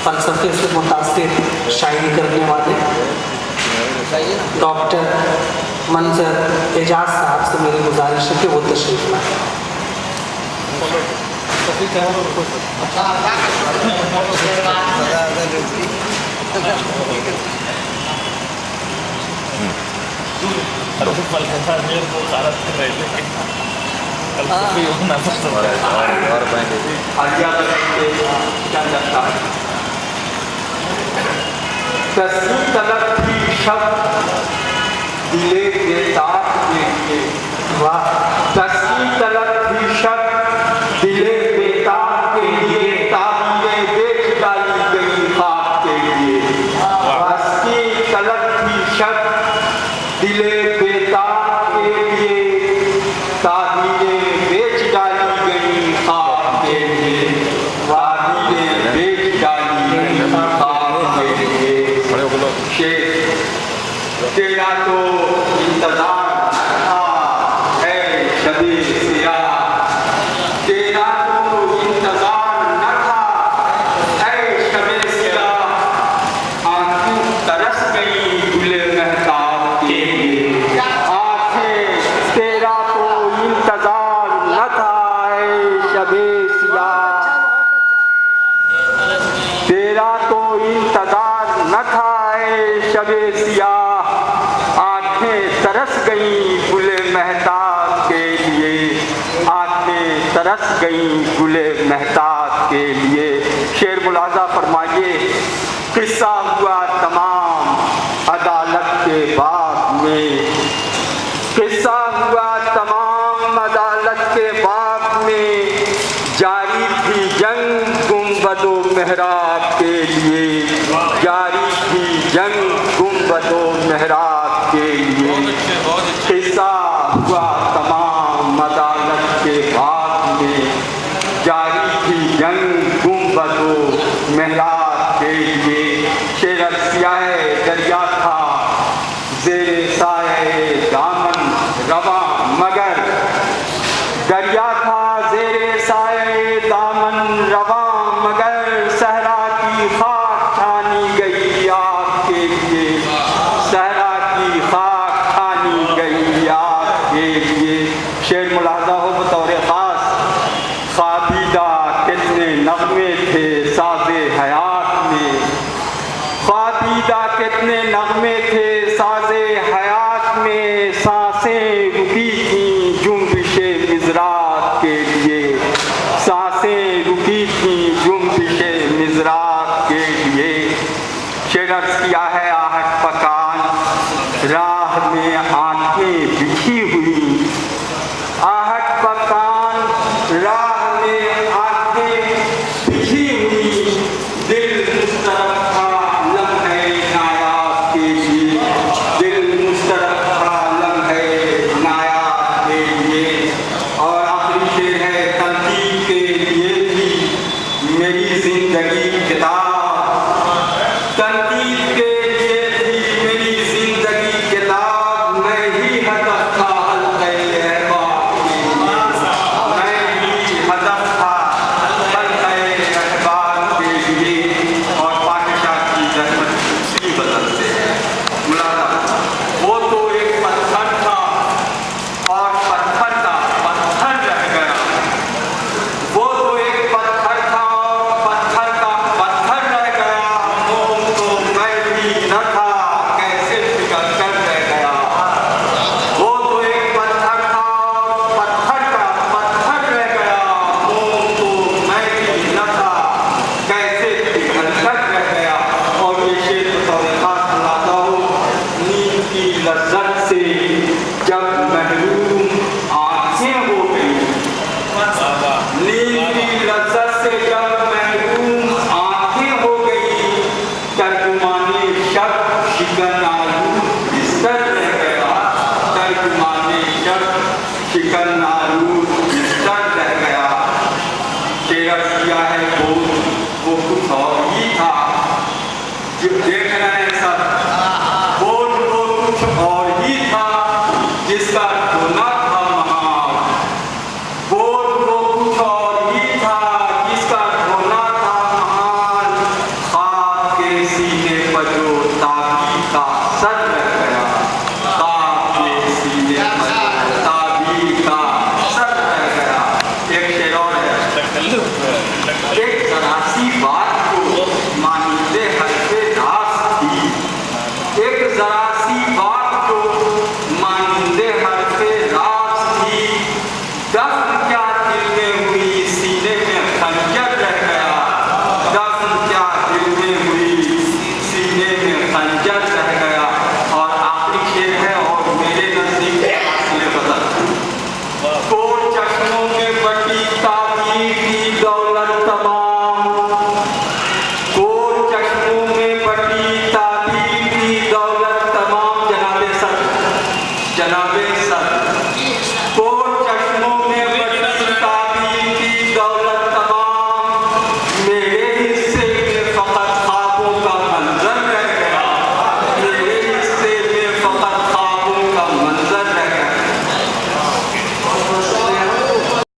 فلسفے سے متاثر شاعری کرنے والے ڈاکٹر منظر اعجاز صاحب سے میری گزارش ہے کہ وہ تشریف لائیں. تصویر طلب کی شب دلے بیدار کے لیے تصویر طلب کی شب دلے بیدار کے لیے تعبیریں بیچ ڈالی گئی خواب کے لیے. تصویر طلب کی شب دلے بیدار کے لیے تعبیریں بیچ ڈالی گئی خواب کے لیے. تعبیریں بیچ ڈالی گئی خواب کے لیے. تیرا تو انتظار تھا ہے شبِ سیاہ. تیرا تو انتظار نہ تھا ہے شبِ سیاہ. آنکھیں ترس گئی گل مہتاب کے لیے. آنکھیں تیرا تو انتظار نہ تھا ہے شبِ سیاہ. تیرا تو انتظار نہ تھا شب سیاہ. آنکھیں ترس گئیں گل مہتاب کے لیے. آنکھیں ترس گئیں گل مہتاب کے لیے. شعر ملاحظہ فرمائیے. قصہ ہوا تمام عدالت کے باب میں. قصہ ہوا تمام عدالت کے باب میں. جاری تھی جنگ گنبد و محراب کے لیے. جاری تھی جنگ گنبد و محراب کے لیے. قصہ ہوا تمام عدالت کے باب میں. جاری تھی جنگ گنبد و محراب کے لیے. شعر سیاہ دریا تھا زیر سایہ دامن رواں مگر. دریا تھا زیر سایہ دامن رواں مگر. صحرا کی خاک چھانی گئی آپ کے لیے. صحرا کی خاک چھانی گئی آپ کے لیے. شعر ملاحظہ ہو بطور خاص. خوابیدہ کتنے نغمے تھے ساز حیات میں. خوابیدہ کتنے نغمے تھے ساز حیات میں. سانسیں رکی تھیں جنبش مضرات کے لیے. سانسیں رکی تھیں جنبش مضرات کے لیے. شعر عرض کیا ہے آہٹ پکان راہ میں آنکھیں بکھی ہوئی. آہٹ پکان راہ میں آنکھیں بکھی ہوئی. دل مضطرب تھا لمحے نایاب کے لیے. دل مضطرب تھا لمحے نایاب کے لیے. اور آخری شعر ہے تنقید کے لیے بھی میری زندگی کتاب.